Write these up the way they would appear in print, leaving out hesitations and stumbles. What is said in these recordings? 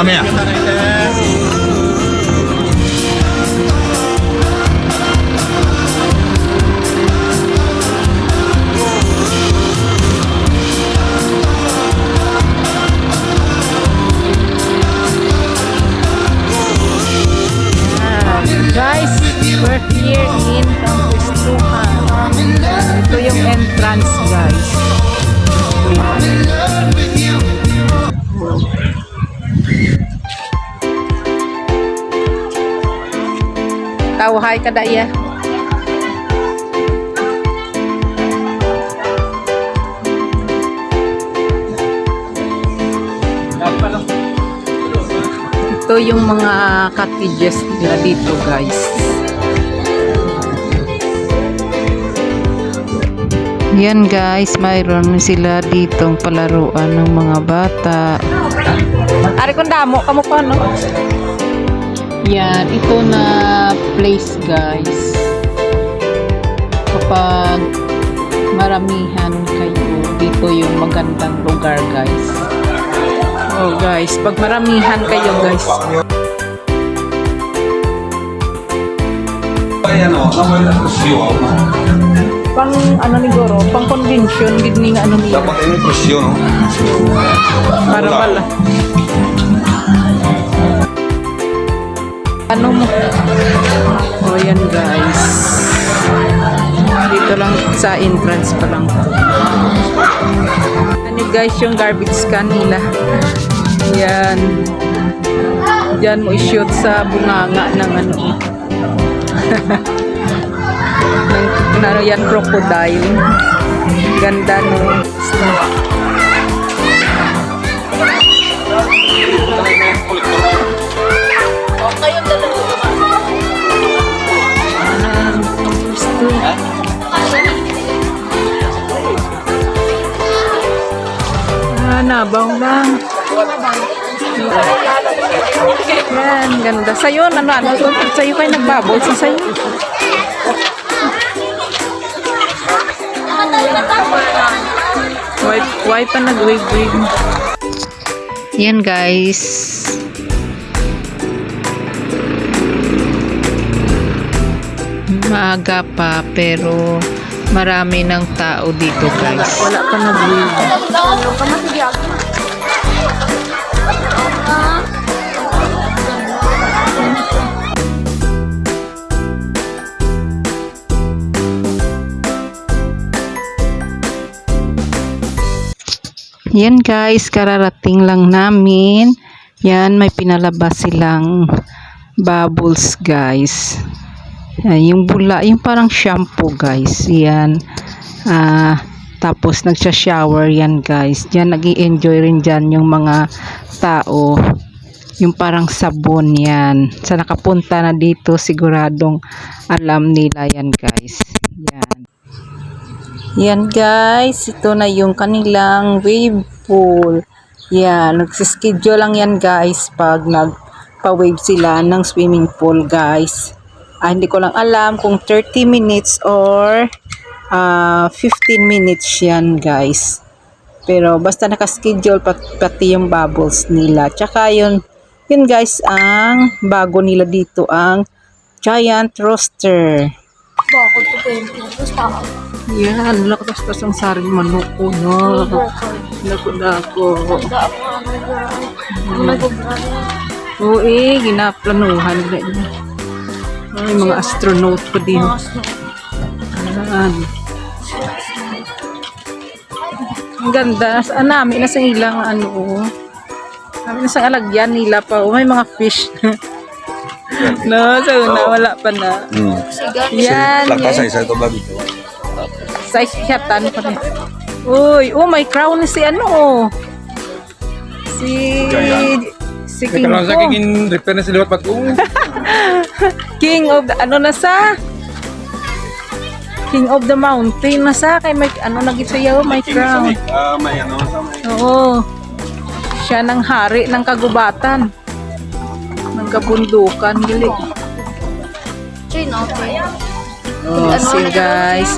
mamaya. Guys, we're here in Campustuhan. Ito yung entrance, guys. Tawhay ka daya. Ito yung mga cottages nila dito, guys. Yan, guys, mayroon sila ditong palaruan ng mga bata. Ari kung damo kamo pa, no? Yan, ito na place, guys. Kapag maramihan kayo, dito yung magandang lugar, guys. Oh, guys, pag maramihan kayo, guys. Pang ano ni Goro, pang convention gid ni nga ano niya. Dapat ini presyo, no? Para pala. Ano mo? Oh, yan, guys. Dito lang sa entrance pa lang. Ano, guys, yung garbage can nila. Yan. Diyan mo i-shoot sa bunganga ng ano. ng ano yan, crocodile. Ganda, no? Nabang bang. Yan, ganda. Sa'yo, ano, sa'yo kayo nagbabol. Sa'yo. Why pa nag-wave-wave. Yan, guys. Maaga pa, pero marami ng tao dito, guys. Wala pa nag-wave. Yan, guys, kararating lang namin. Yan, may pinalabas silang bubbles, guys. Yan, yung bula, yung parang shampoo, guys. Yan. Tapos nagsha-shower yan, guys. Yan, nag-i-enjoy rin dyan yung mga tao. Yung parang sabon yan. Sa nakapunta na dito, siguradong alam nila yan, guys. Yan. Yan, guys, ito na yung kanilang wave pool. Yan, nagsischedule lang yan, guys, pag nagpa-wave sila ng swimming pool, guys. Hindi ko lang alam kung 30 minutes or 15 minutes yan, guys. Pero basta nakaschedule pati yung bubbles nila. Tsaka yun guys, ang bago nila dito, ang giant roaster. Bakit ito yung gusto? Yan, lakas-tas ang saring manok ko, no? Dako-dako. Oo, ginaplanuhan. Ay, mga astronaut pa din. Ayan. Ang ganda. Namin na sa ilang ano. Namin na sa alagyan nila pa. May mga fish. No, sa una, wala pa na. Yan. Lagpasan isa ito ba dito? Sa isyatan pa rin. Uy, may crown si ano. Si King Kalau sa king repair na sila pat kung King of the, ano na sa King of the Mountain na sa kay may ano nagisayaw, may crown. may ano sa may. Oo. Siya ng hari ng kagubatan. Ng kabundukan, gali. Chino, Oh, see guys,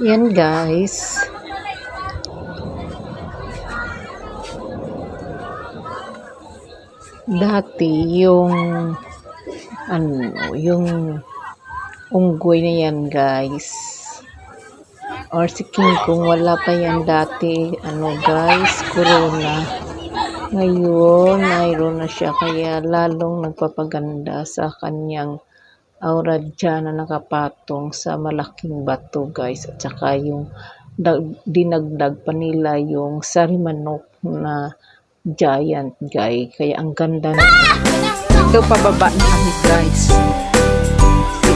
Yan guys. Dati yung yung unggoy na yan guys. Or si King Kong, wala pa yan dati. Guys, corona. Ngayon, mayroon na siya. Kaya lalong nagpapaganda sa kanyang aura dyan na nakapatong sa malaking bato guys. At saka yung dinagdag pa nila yung sarimanok na giant guy. Kaya ang ganda na. Ito pababa na kami guys.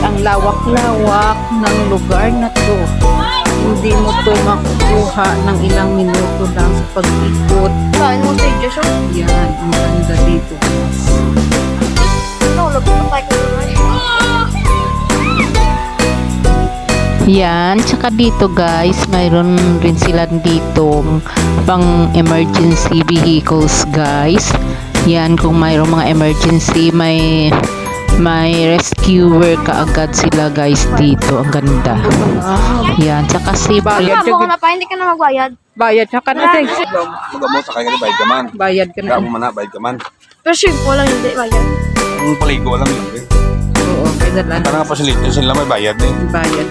Ang lawak-lawak ng lugar na to. Hindi mo to makukuha ng ilang minuto lang sa pag-ikot. Kain mo sa Diyos. Yan, ang ganda dito guys. Naulog ko tayo ko naman. Yan, tsaka dito guys, mayroon rin sila dito pang emergency vehicles guys. Yan, kung mayroong mga emergency, may rescuer kaagad sila guys dito. Ang ganda. Yan, tsaka si Bayad mo na pa, hindi ka na magbayad. Bayad na ka na. Magamot sa kanya bayad ka man. Bayad ka Kaya na. mo man na, bayad ka man. Pero simple lang hindi bayad. Ang paligo lang yun. Eh. Oo, kaya lang. Parang facility sila may bayad eh. Bayad.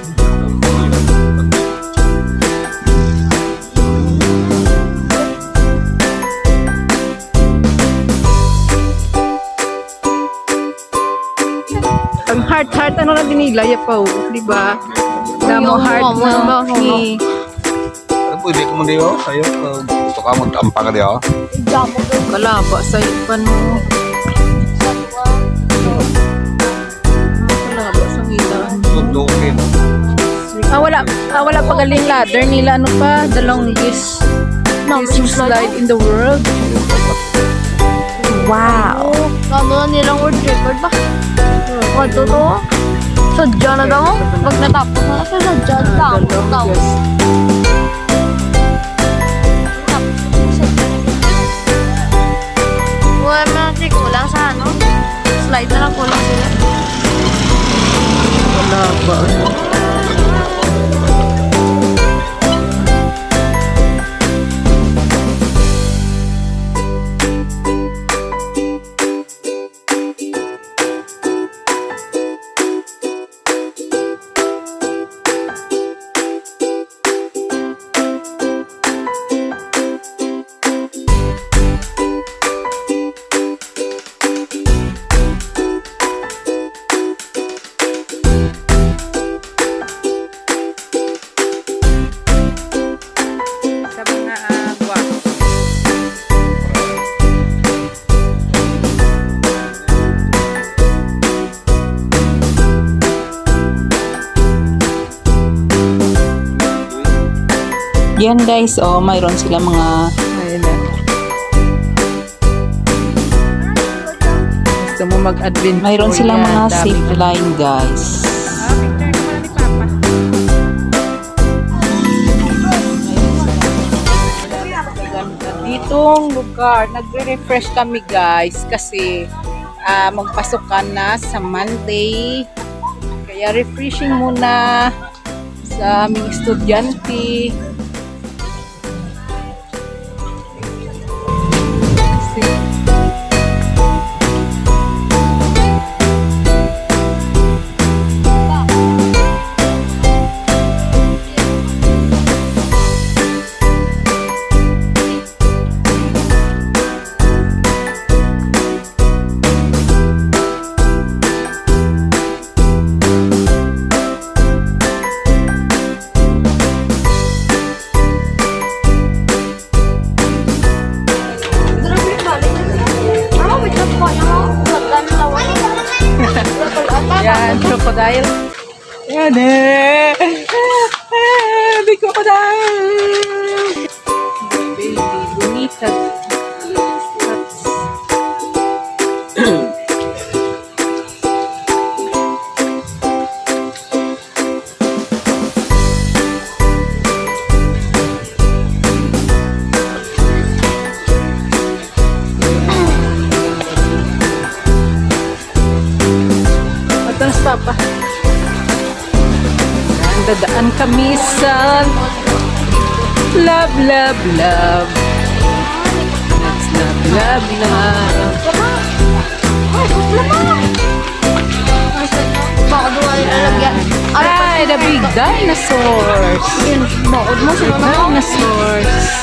Ang heart, ano lang dinilaya pa, di ba? Damo heart na. Ano po, hindi ko mo diyo sa'yo. Gusto ka magtampa ka diyo. Damo ko. Kalaba sa ipan mo. Kalaba sa ngilan. Tutukin. Wala pa galing ladder nila. Ano pa? The longest slide in the world. Wow. Ano na nilang world record ba? What to to? Sadya na daw. Pag natapos na kasi sadya na daw. Wala na kulang sa ano? Slide na lang kulang sila. Wala ba? Sa mga agwa. Yan guys, mayroon sila mga gusto mo mag-adventure. Mayroon silang mga zip line guys. Ditong lugar, nagre-refresh kami guys kasi magpasukan na sa Monday. Kaya refreshing muna sa aming estudyante. Yan, crocodile. Yan eh. Big crocodile. Baby, bonita. Papa. dadaan kami sa love, love, love. Let's love, love, love. Baka doon ay lalagyan. Ay, the big dinosaurs. Yun, bakod mo sila na. Dinosaurs.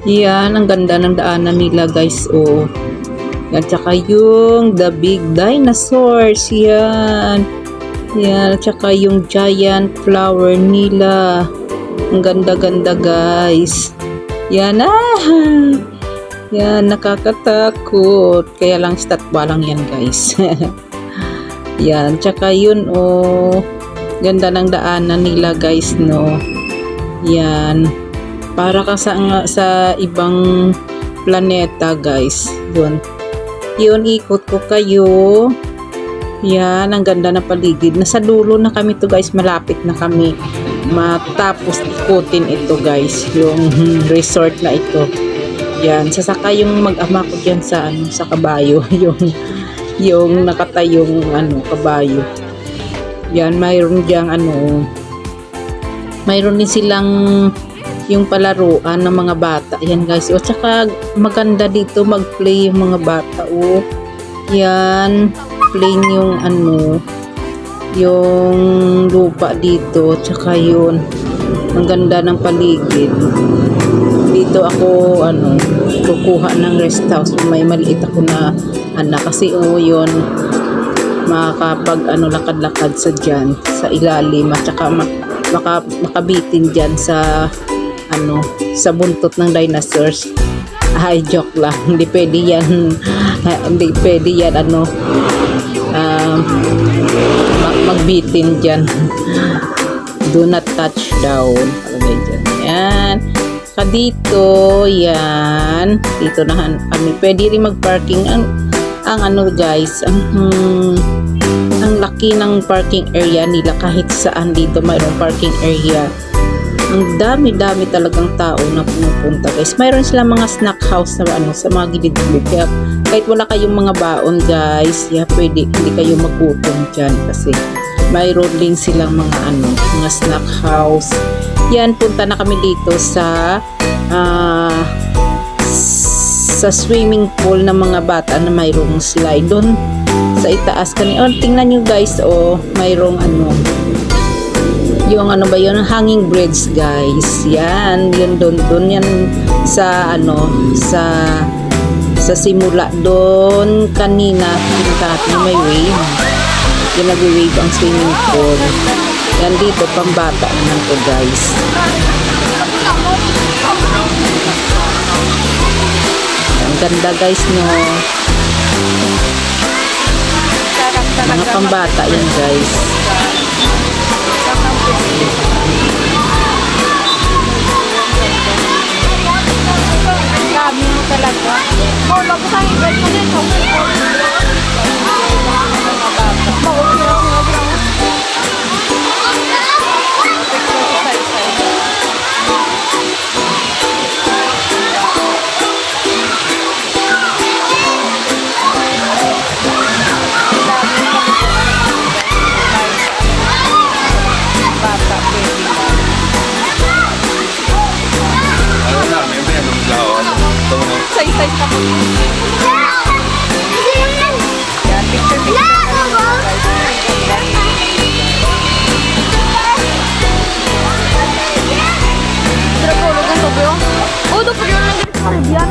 Yan, ang ganda ng daanan nila guys, oh. At saka yung the big dinosaurs, yan. Yan, at saka yung giant flower nila. Ang ganda-ganda guys. Yan, yan, nakakatakot. Kaya lang statwa lang yan guys. Yan, tsaka yun, oh. Ganda ng daanan nila guys, no. Yan. Para ka sa ibang planeta guys. Yun, ikot ko kayo. Yan, ang ganda ng paligid. Nasa dulo na kami to guys. Malapit na kami matapos ikutin ito guys. Yung resort na ito. Yan, sasaka yung mag-ama ko dyan sa kabayo. yung nakatayong kabayo. Yan, mayroon diyang mayroon din silang yung palaruan ng mga bata. Yan guys. O tsaka maganda dito mag-play yung mga bata. O yan. Plain yung yung lupa dito. Tsaka yun. Ang ganda ng paligid. Dito ako kukuha ng rest house. May maliit ako na anak. Kasi yun. Makakapag lakad-lakad sa ilalim. At tsaka makabitin dyan sa sa buntot ng dinosaurs. Ay, joke lang. Hindi pwede yan. Hindi pwede yan magbitin dyan. Do not touch down. Palagay dyan. Yan. Dito, yan. Dito na kami. Pwede rin mag-parking. Ang guys, ang laki ng parking area nila. Kahit saan dito mayroong parking area. Ang dami-dami talagang tao na pumupunta guys. Mayroon silang mga snack house na sa mga gilid-gilid. Kaya kahit wala kayong mga baon guys, pwede hindi kayo magutom dyan kasi mayroon din silang mga snack house. Yan, punta na kami dito sa swimming pool ng mga bata na mayroong slide doon sa itaas kanina. Tingnan nyo guys, mayroong yung hanging bridge guys. Yan, yun doon yan sa sa simula doon kanina pinunta natin may wave. Yung nag-wave ang swimming pool. Yan dito pambata naman to guys. Ang ganda guys, no. Mga pambata yan guys. Dami mo talaga. Bago sa hibad mo din. Say-say ka mo. Yan, picture. Dragulog ang tubyo. Doon pa yun lang sa Caribbean.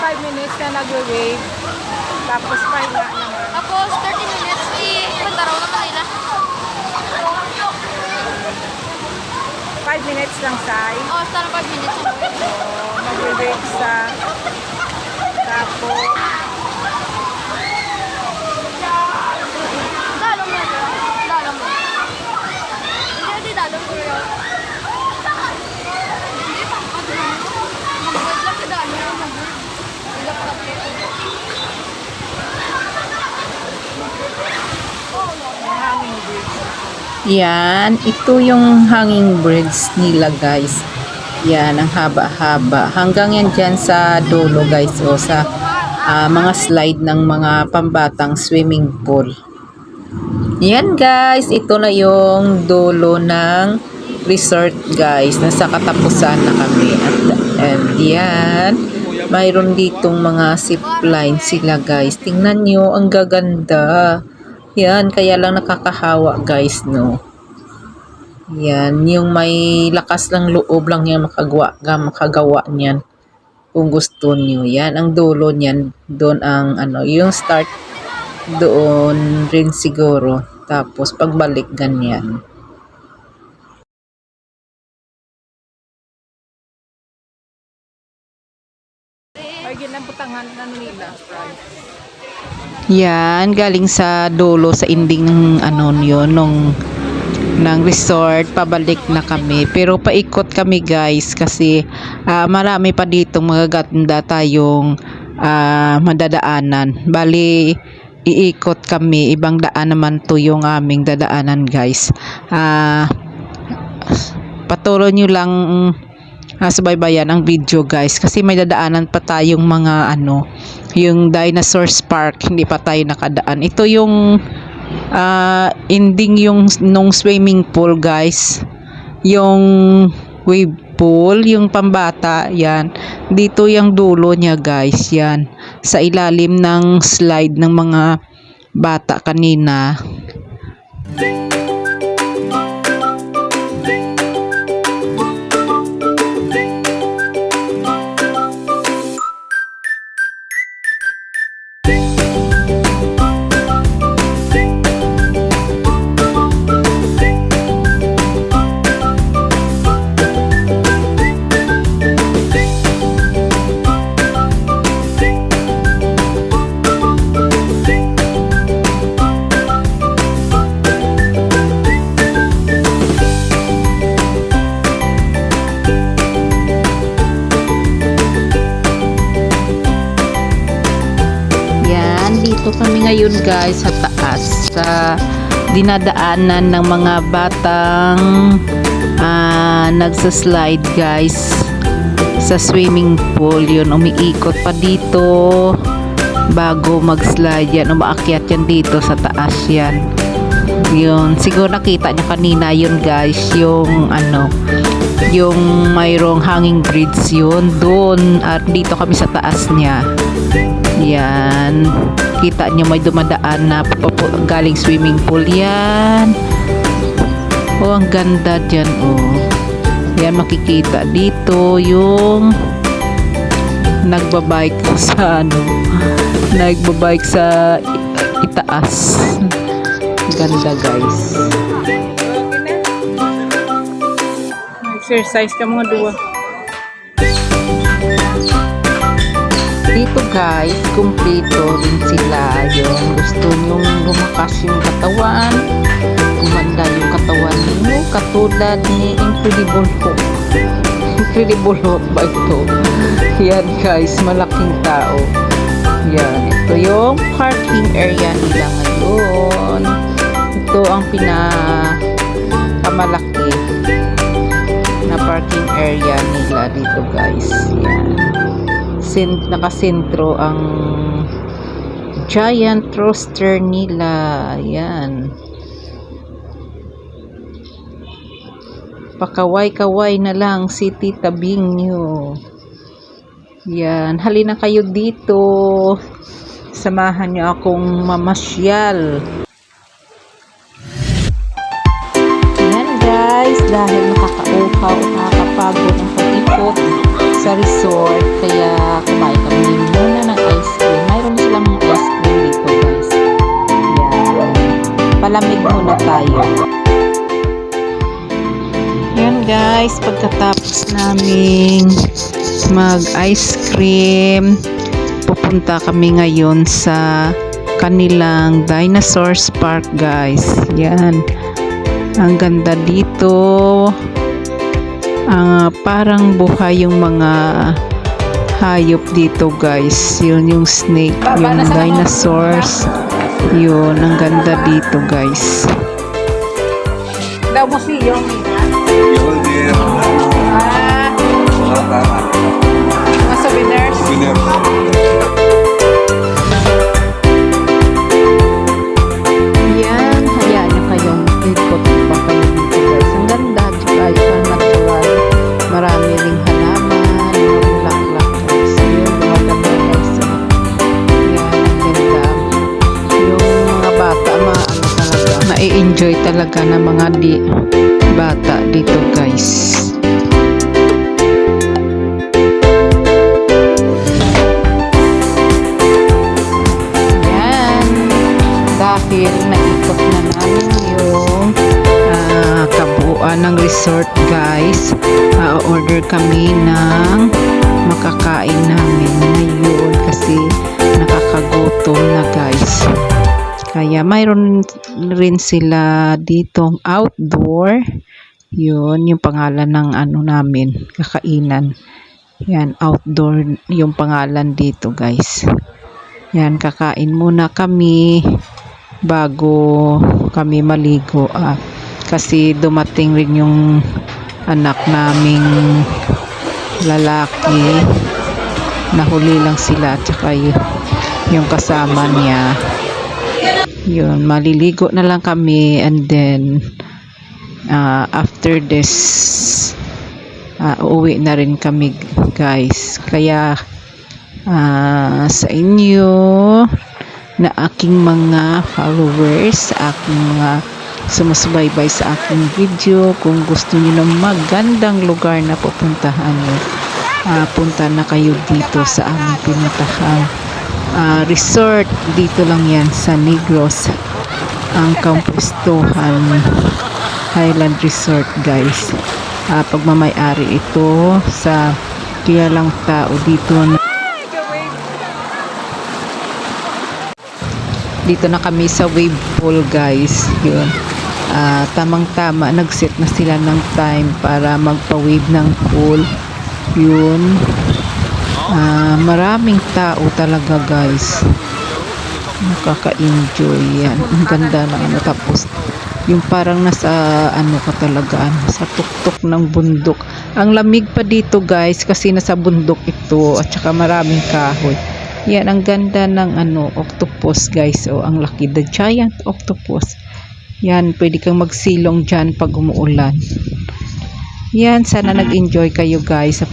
5 minutes na nag-wave. Tapos pahinga naman. Tapos 30 minutes, punta raw naman nila. 5 minutes lang, Sai. Oh, sana 5 minutes. Mag-wave sa... Tapos... Dalo mo. Dalo mo. Hindi, dalo mo yun. Hindi, mag-wait lang ka dalo mo. Hindi pa Yan, ito yung hanging birds nila guys. Yan, ang haba-haba. Hanggang yan dyan sa dulo guys. O sa mga slide ng mga pambatang swimming pool. Yan guys, ito na yung dulo ng resort guys. Nasa katapusan na kami. And yan, mayroon ditong mga zipline sila guys. Tingnan nyo, ang gaganda. Yan, kaya lang nakakahawa guys, no. Yan, yung may lakas lang loob lang yan makagawa niyan. Kung gusto niyo. Yan, ang dulo niyan. Doon ang yung start doon rin siguro. Tapos pagbalik ganyan. Ay, ginabutangan na nila, yan, galing sa dulo, sa ending ng ng resort, pabalik na kami. Pero paikot kami guys kasi marami pa ditong magaganda tayong madadaanan. Bali, iikot kami, ibang daan naman to yung aming dadaanan guys. Patuloy nyo lang subaybayan ang video guys kasi may dadaanan pa tayong mga yung Dinosaurs Park, hindi pa tayo nakadaan. Ito yung ending yung nung swimming pool guys, yung wave pool, yung pambata. Yan, dito yung dulo niya guys. Yan, sa ilalim ng slide ng mga bata kanina. Dito kami ngayon guys sa taas, sa dinadaanan ng mga batang nagsaslide guys sa swimming pool. Yun, umiikot pa dito bago mag-slide yan, umaakyat yan dito sa taas. Yan, yun, siguro nakita nyo kanina yun guys, yung yung mayroong hanging bridge yun doon, at dito kami sa taas niya. Yan, kita nyo may dumadaan na galing swimming pool. Yan, oh, ang ganda dyan. Oh, yan, makikita dito yung nagbabike sa nagbabike sa itaas. Ganda guys. Exercise ka mga duwa. Dito guys, kumpleto rin sila. Yung gusto nyong lumakas yung katawan, gumanda yung katawan ninyo, katulad ni Incredible Hulk. Incredible Hulk ba ito? Yan guys, malaking tao. Yan, ito yung parking area nila ngayon. Ito ang pinakamalaki na parking area nila dito guys. Yan, nakasentro ang giant roster nila. Yan, pakaway-kaway na lang si Tita Bing nyo. Yan, halina kayo dito, samahan nyo akong mamasyal. Yan guys, dahil nakakauhaw, nakakapagod ang pag-ikot sa resort, kaya kumain kami ng guys, pagkatapos naming mag ice cream, pupunta kami ngayon sa kanilang Dinosaurs Park guys. Yan, ang ganda dito. Parang buhay yung mga hayop dito guys. Yun yung snake, yung dinosaurs. Yun, ang ganda dito guys. Yun din. Mga souvenirs. Yan, hayaan nyo kayong ikot pa kayo dito guys. Ang ganda, tsaka yung natural. Marami ring halaman, bulaklak guys. Yun, maganda guys. Yan, ang ganda. Yung mga bata, talaga, nai-enjoy talaga ng mga bata dito guys. Dahil naikot na namin yung kabuuan ng resort guys, order kami ng makakain namin ngayon kasi nakakagutom na guys. Kaya mayroon rin sila ditong outdoor. Yun yung pangalan ng namin, kakainan. Yan, outdoor yung pangalan dito guys. Yan, kakain muna kami bago kami maligo kasi dumating rin yung anak naming lalaki, nahuli lang sila tsaka yung kasama niya. Yun, maliligo na lang kami and then after this uuwi na rin kami guys. Kaya sa inyo na aking mga followers, aking mga sumusubaybay sa aking video, kung gusto niyo ng magandang lugar na pupuntahan niyo, punta na kayo dito sa aming pinuntahan resort. Dito lang yan sa Negros, ang Kampustuhan Highland Resort guys. Pagmamay-ari ito sa kilalang tao dito na kami sa wave pool guys. Yun, tamang-tama, nag-set na sila ng time para magpa-wave ng pool. Yun, maraming tao talaga guys, nakaka-enjoy. Yan, ang ganda ng tapos yung parang nasa ka talaga, sa tuktok ng bundok. Ang lamig pa dito guys kasi nasa bundok ito at saka maraming kahoy. Yan, ang ganda ng octopus guys. Ang laki, the giant octopus. Yan, pwede kang magsilong dyan pag umuulan. Yan, sana nag-enjoy kayo guys sa